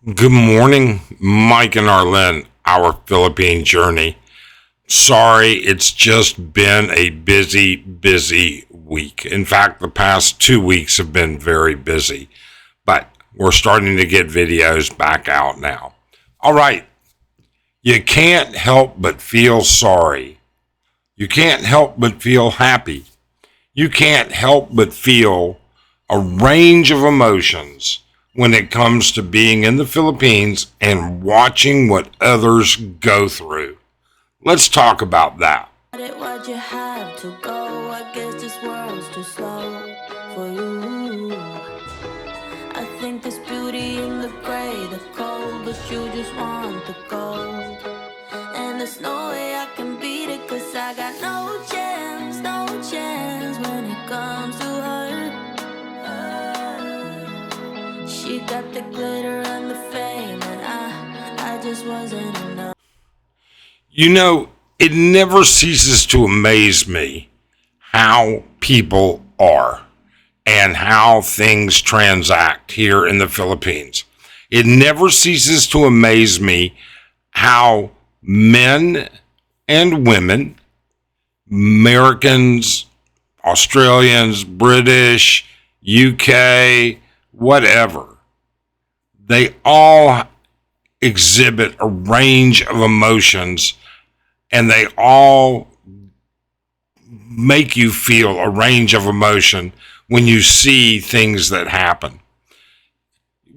Good morning, Mike and Arlen, our Philippine journey. Sorry, it's just been a busy week. In fact, the past 2 weeks have been very busy, but we're starting to get videos back out now. All right, you can't help but feel sorry. You can't help but feel happy. You can't help but feel a range of emotions when it comes to being in the Philippines and watching what others go through. Let's talk about that. Why'd you have to go? I guess this world's too slow for you. I think there's beauty in the gray, the cold, but you just want the gold. And there's no way I can beat it, cause I got no chance when it comes to her. She got the glitter and the fame, and I just wasn't enough. You know, it never ceases to amaze me how people are and how things transact here in the Philippines. It never ceases to amaze me how men and women, Americans, Australians, British, UK, whatever, they all exhibit a range of emotions, and they all make you feel a range of emotion when you see things that happen.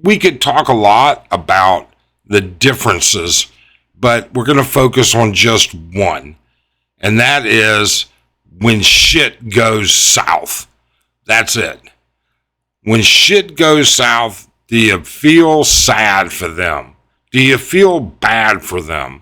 We could talk a lot about the differences, but we're going to focus on just one, and that is when shit goes south. That's it. When shit goes south, do you feel sad for them? Do you feel bad for them?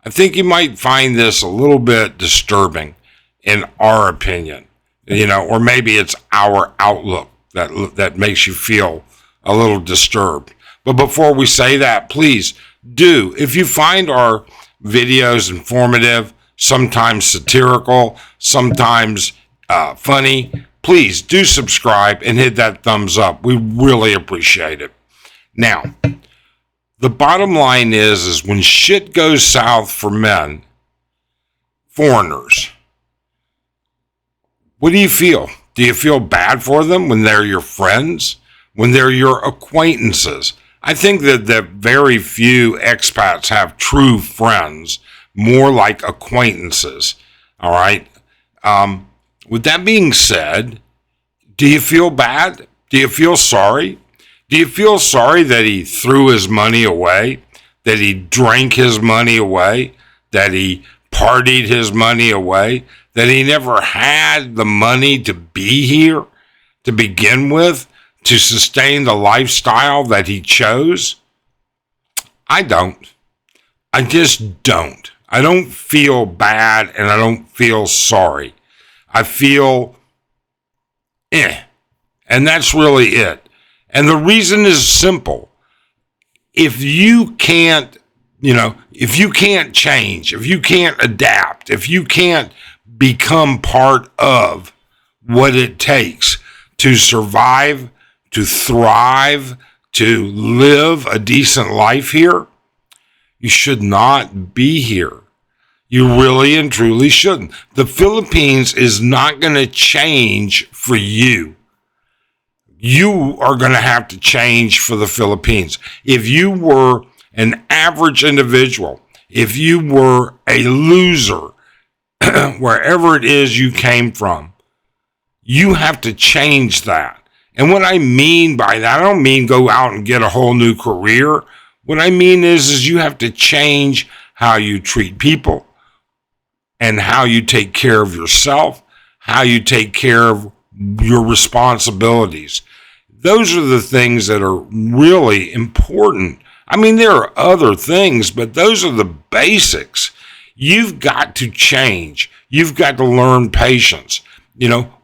I think you might find this a little bit disturbing in our opinion, or maybe it's our outlook that makes you feel a little disturbed. But before we say that, please do, if you find our videos informative, sometimes satirical, sometimes funny, please do subscribe and hit that thumbs up. We really appreciate it. Now, the bottom line is when shit goes south for men, foreigners, what do you feel? Do you feel bad for them when they're your friends, when they're your acquaintances? I think that very few expats have true friends, more like acquaintances. All right. With that being said, do you feel bad? Do you feel sorry? Do you feel sorry that he threw his money away, that he drank his money away, that he partied his money away, that he never had the money to be here to begin with, to sustain the lifestyle that he chose? I don't. I just don't. I don't feel bad and I don't feel sorry. I feel and that's really it. And the reason is simple. If you can't, if you can't change, if you can't adapt, if you can't become part of what it takes to survive, to thrive, to live a decent life here, you should not be here. You really and truly shouldn't. The Philippines is not going to change for you. You are going to have to change for the Philippines. If you were an average individual, if you were a loser, wherever it is you came from, you have to change that. And what I mean by that, I don't mean go out and get a whole new career. What I mean is you have to change how you treat people, and how you take care of yourself, how you take care of your responsibilities. Those are the things that are really important. I mean, there are other things, but those are the basics. You've got to change. You've got to learn patience.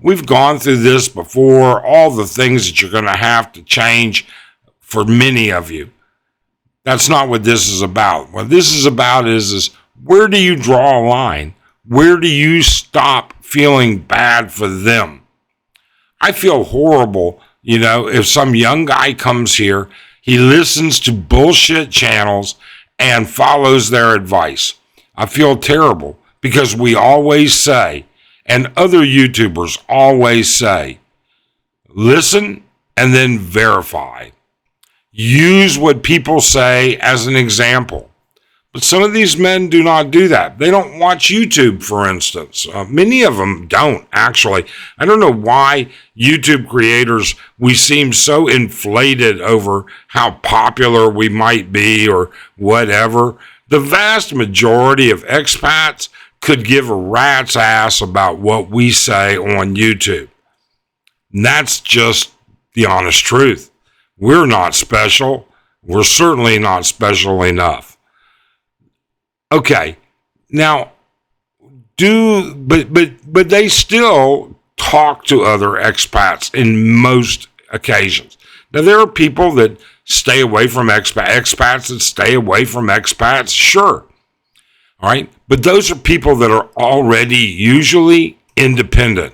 We've gone through this before, all the things that you're going to have to change for many of you. That's not what this is about. What this is about is where do you draw a line? Where do you stop feeling bad for them? I feel horrible, If some young guy comes here, he listens to bullshit channels and follows their advice. I feel terrible because we always say, and other YouTubers always say, listen and then verify. Use what people say as an example. But some of these men do not do that. They don't watch YouTube, for instance. Many of them don't, actually. I don't know why YouTube creators, we seem so inflated over how popular we might be or whatever. The vast majority of expats could give a rat's ass about what we say on YouTube. And that's just the honest truth. We're not special. We're certainly not special enough. Okay, now, but they still talk to other expats in most occasions. Now, there are people that stay away from expats that stay away from expats, sure. All right, but those are people that are already usually independent.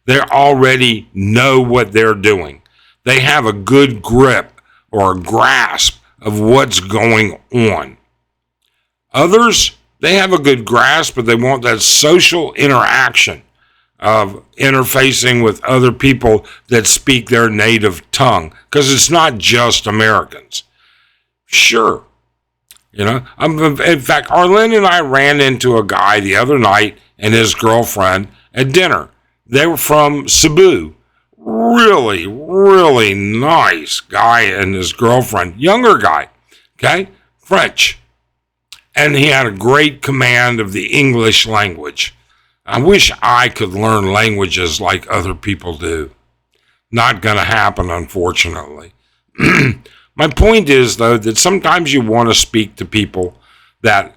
They already know what they're doing. They have a good grip or a grasp of what's going on. Others, they have a good grasp, but they want that social interaction of interfacing with other people that speak their native tongue, because it's not just Americans. Sure. In fact, Arlen and I ran into a guy the other night and his girlfriend at dinner. They were from Cebu. Really, really nice guy and his girlfriend. Younger guy, okay? French. And he had a great command of the English language. I wish I could learn languages like other people do. Not going to happen, unfortunately. My point is, though, that sometimes you want to speak to people that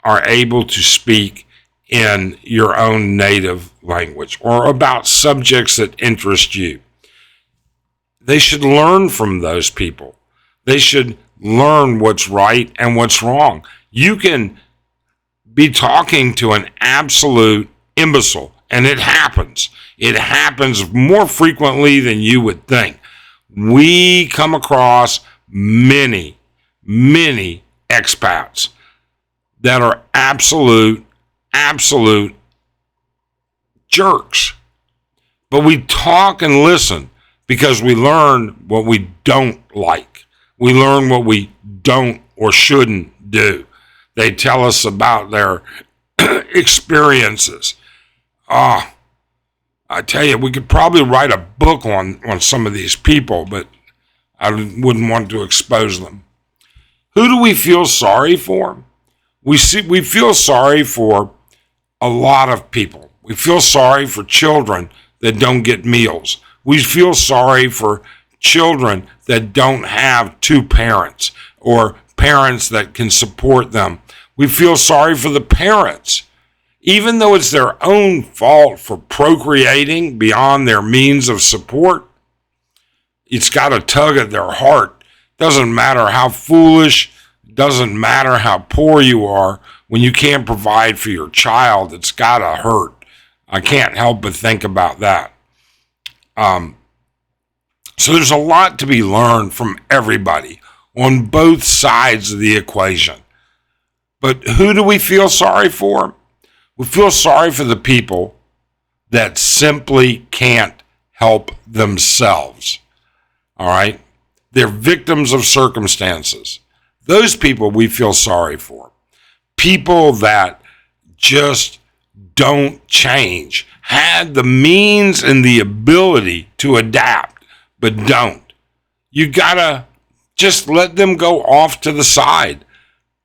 are able to speak in your own native language or about subjects that interest you. They should learn from those people. They should learn what's right and what's wrong. You can be talking to an absolute imbecile, and it happens. It happens more frequently than you would think. We come across many, many expats that are absolute jerks. But we talk and listen because we learn what we don't like. We learn what we don't or shouldn't do. They tell us about their experiences. I tell you, we could probably write a book on some of these people, but I wouldn't want to expose them. Who do we feel sorry for? We feel sorry for a lot of people. We feel sorry for children that don't get meals. We feel sorry for children that don't have two parents or parents that can support them. We feel sorry for the parents. Even though it's their own fault for procreating beyond their means of support, it's got a tug at their heart. Doesn't matter how foolish, doesn't matter how poor you are, when you can't provide for your child, it's got to hurt. I can't help but think about that. So there's a lot to be learned from everybody on both sides of the equation. But who do we feel sorry for? We feel sorry for the people that simply can't help themselves. All right? They're victims of circumstances. Those people we feel sorry for. People that just don't change, had the means and the ability to adapt, but don't. You gotta just let them go off to the side.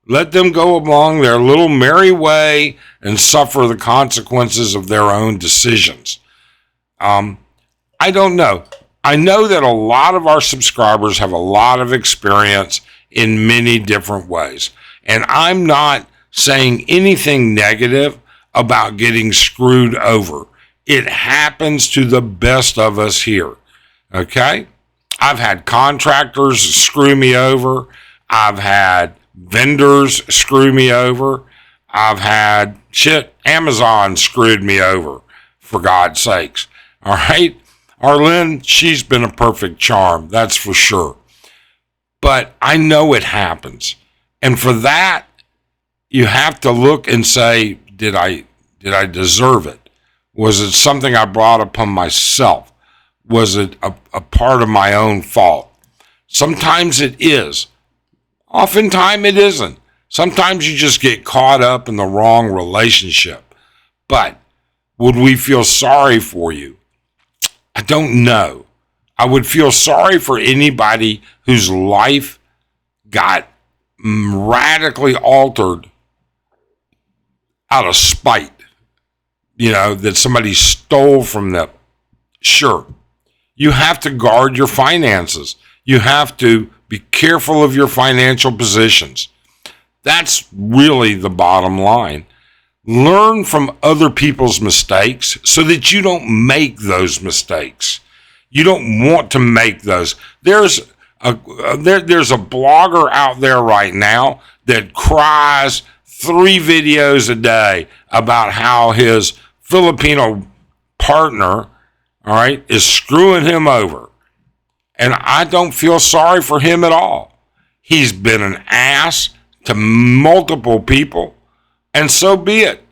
Let them go along their little merry way and suffer the consequences of their own decisions. I don't know. I know that a lot of our subscribers have a lot of experience in many different ways. And I'm not saying anything negative about getting screwed over. It happens to the best of us here. Okay? I've had contractors screw me over. I've had vendors screw me over. I've had Amazon screwed me over, for God's sakes. All right? Arlene, she's been a perfect charm, that's for sure. But I know it happens. And for that, you have to look and say, did I deserve it? Was it something I brought upon myself? Was it a part of my own fault? Sometimes it is. Oftentimes it isn't. Sometimes you just get caught up in the wrong relationship. But would we feel sorry for you? I don't know. I would feel sorry for anybody whose life got radically altered out of spite, that somebody stole from them. Sure, you have to guard your finances. You have to be careful of your financial positions. That's really the bottom line. Learn from other people's mistakes so that you don't make those mistakes. You don't want to make those. There's a blogger out there right now that cries 3 videos a day about how his Filipino partner, all right, is screwing him over. And I don't feel sorry for him at all. He's been an ass to multiple people, and so be it.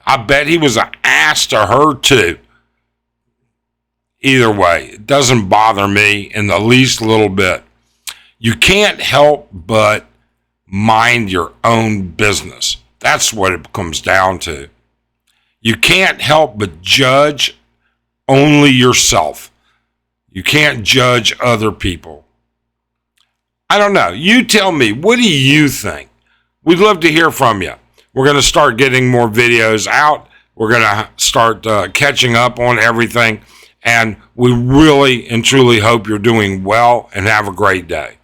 I bet he was an ass to her too. Either way, it doesn't bother me in the least little bit. You can't help but mind your own business. That's what it comes down to. You can't help but judge only yourself. You can't judge other people. I don't know. You tell me, what do you think? We'd love to hear from you. We're going to start getting more videos out. We're going to start catching up on everything. And we really and truly hope you're doing well and have a great day.